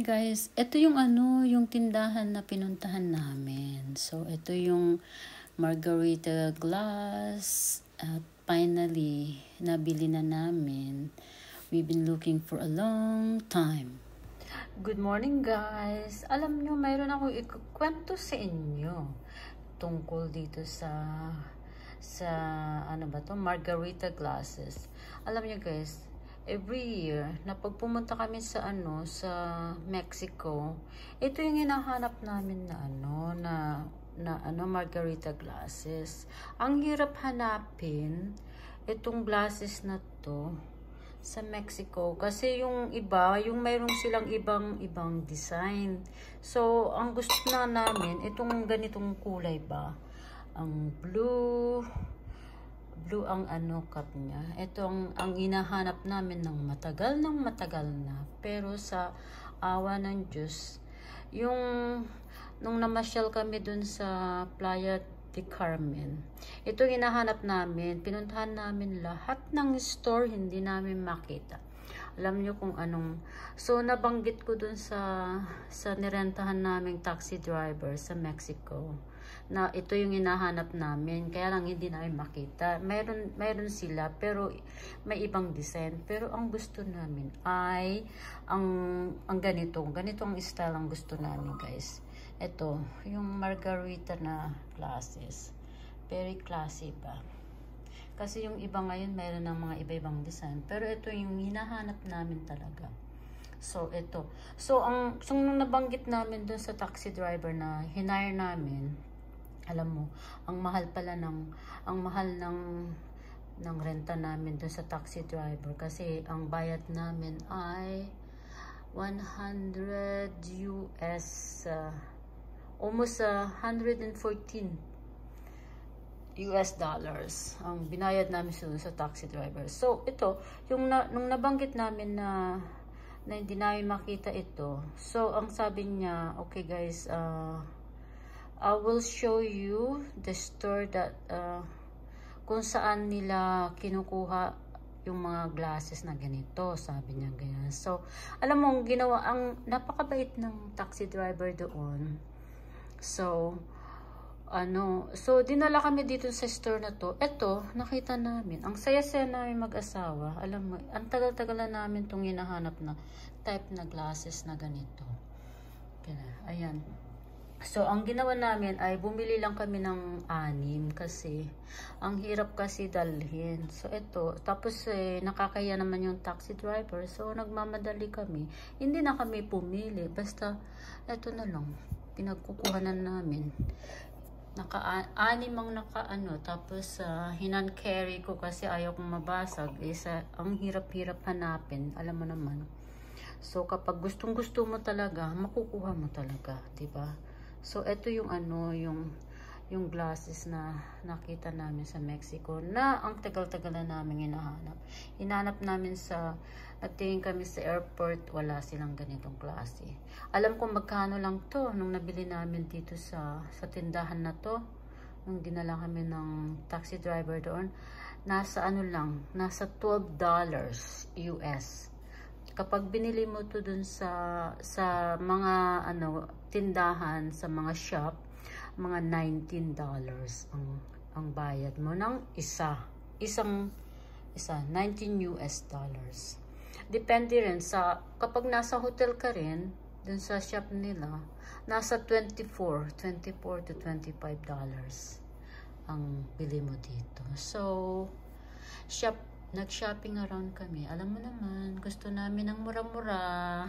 guys, ito yung yung tindahan na pinuntahan namin. So ito yung margarita glass at finally nabili na namin. We've been looking for a long time. Good morning guys. Alam nyo, mayroon akong ikukwento sa inyo tungkol dito sa ano ba to, margarita glasses. Alam nyo guys, every year na pag pumunta kami sa sa Mexico, ito yung hinahanap namin na margarita glasses. Ang hirap hanapin itong glasses na to sa Mexico kasi yung iba, yung mayroong silang ibang design. So ang gusto na namin itong ganitong kulay ba, ang blue ang cup niya. Ito ang hinahanap namin ng matagal na. Pero sa awa ng Diyos, nung namasyal kami dun sa Playa de Carmen, ito hinahanap namin. Pinuntahan namin lahat ng store, hindi namin makita. Alam nyo kung anong, so nabanggit ko dun sa nirentahan naming taxi driver sa Mexico na ito yung hinahanap namin, kaya lang hindi namin makita. Mayroon sila pero may ibang design, pero ang gusto namin ay ang ganito ang style ang gusto namin guys. Ito yung margarita na glasses, very classy ba. Kasi yung iba ngayon mayroon ng mga iba-ibang design, pero ito yung hinahanap namin talaga. So ito, so nung nabanggit namin dun sa taxi driver na hinire namin, alam mo, ang mahal ng renta namin dun sa taxi driver kasi ang bayad namin ay 100 US, almost 114 US dollars ang binayad namin sa taxi driver. So ito, nung nabanggit namin na hindi namin makita ito, so ang sabi niya, okay guys, I will show you the store that kung saan nila kinukuha yung mga glasses na ganito, sabi niya ganyan. So alam mo, ang napakabait ng taxi driver doon. So dinala kami dito sa store na to. Ito, nakita namin, ang saya-saya namin mag-asawa. Alam mo, ang tagal-tagal na namin itong hinahanap na type na glasses na ganito. Ayan. So, ang ginawa namin ay bumili lang kami ng 6 kasi ang hirap kasi dalhin. So, ito. Tapos, nakakaya naman yung taxi driver. So, nagmamadali kami. Hindi na kami pumili. Basta, ito na lang. Pinagkukuhanan namin. Naka-6 ang tapos hinan-carry ko kasi ayaw kong mabasag. Ang hirap-hirap hanapin. Alam mo naman. So, kapag gustong-gusto mo talaga, makukuha mo talaga. Diba? So, ito yung yung glasses na nakita namin sa Mexico na ang tagal-tagal na namin hinahanap. Hinahanap namin nagtingin kami sa airport, wala silang ganitong klase. Alam ko magkano lang to nung nabili namin dito sa tindahan na to. Nung dinala kami ng taxi driver doon, nasa nasa $12 US. Kapag binili mo to dun sa mga tindahan, sa mga shop, mga $19 ang bayad mo ng isang 19 US dollars. Depende rin kapag nasa hotel ka rin dun sa shop nila, nasa 24 to $25 ang bili mo dito. So nag-shopping around kami. Alam mo naman, gusto namin ng mura-mura.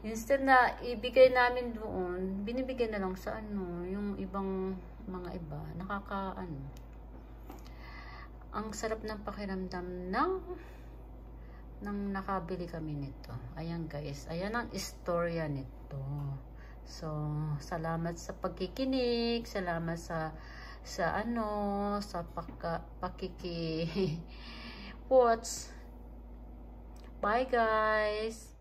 Instead na ibigay namin doon, binibigay na lang sa yung ibang mga iba. Ang sarap ng pakiramdam nang nakabili kami nito. Ayan guys, ayan ang istorya nito. So, salamat sa pagkikinig, salamat sa pakiki watch. Bye guys.